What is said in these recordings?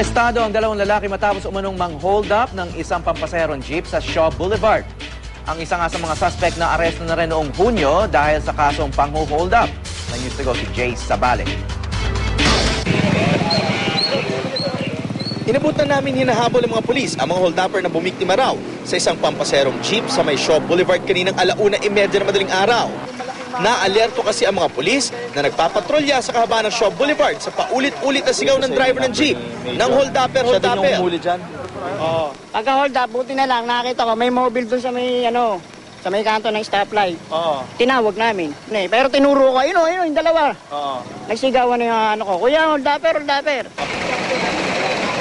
Arestado ang dalawang lalaki matapos umanong mang-hold up ng isang pampasaherong jeep sa Shaw Boulevard. Ang isa nga sa mga suspect na aresto na rin noong Hunyo dahil sa kasong pang-hold up. Sa News to Go si Jay Sabale. Inabutan namin hinahabol ng mga pulis ang mga hold-upper na bumiktima raw sa isang pampaserong jeep sa may Shaw Boulevard kaninang 1:30 na madaling araw. Naalerto kasi ang mga pulis na nagpapatrolya sa kahabaan ng Shaw Boulevard sa paulit-ulit na sigaw ng driver ng jeep ng hold-upper. Siya din yung umuli dyan? Oo. Pagka-hold up, buti na lang, nakita ko may mobile dun sa may, sa may kanto ng stoplight. Oo. Tinawag namin. Pero tinuro ko, yung dalawa. Oo. Nagsigawan na yung kuya, hold upper.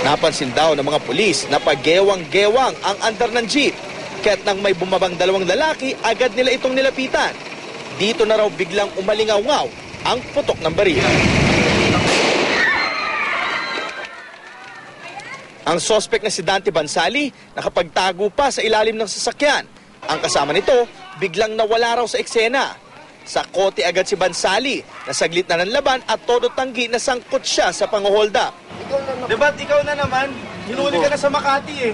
Napansin daw ng mga pulis na paggewang-gewang ang andar ng jeep. Kaya't nang may bumabang dalawang lalaki, agad nila itong nilapitan. Dito na raw biglang umalingaw-ngaw ang putok ng baril. Ang sospek na si Dante Bansali nakapagtago pa sa ilalim ng sasakyan. Ang kasama nito biglang nawala raw sa eksena. Sa kote agad si Bansali na saglit na ng laban at todo tanggi na sangkot siya sa pang-hold up. Diba't ikaw na naman? Hinuli ka na sa Makati eh.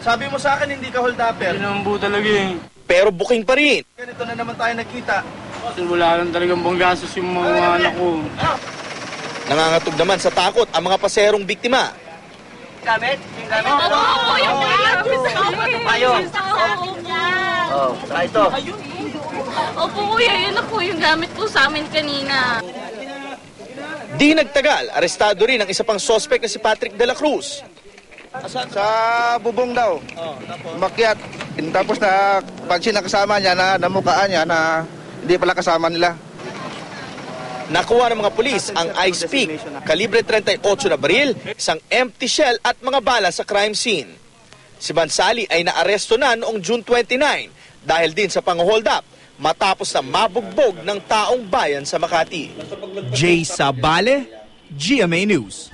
Sabi mo sa akin hindi ka hold-upper. Hindi naman po talaga eh. Pero booking pa rin. Ganito na naman tayo nagkita. Kasi wala lang talagang banggastos yung mga anak ko. Nangangatog naman sa takot ang mga paserong biktima. Gamit? Yung gamit? Oo, yung gamit. Ayo. Oo, Ito. Opo, kuya, yun na po yung gamit po sa amin kanina. Di nagtagal, arestado rin ang isa pang sospek na si Patrick de la Cruz. Sa bubong daw. Makyat. Tapos na pansin na kasama niya na namukaan niya na hindi pala kasama nila. Nakuha ng mga pulis ang ice pick, kalibre 38 na baril, isang empty shell at mga bala sa crime scene. Si Bansali ay naaresto na noong June 29 dahil din sa pang-hold up matapos na mabugbog ng taong bayan sa Makati. Jay Sabale, GMA News.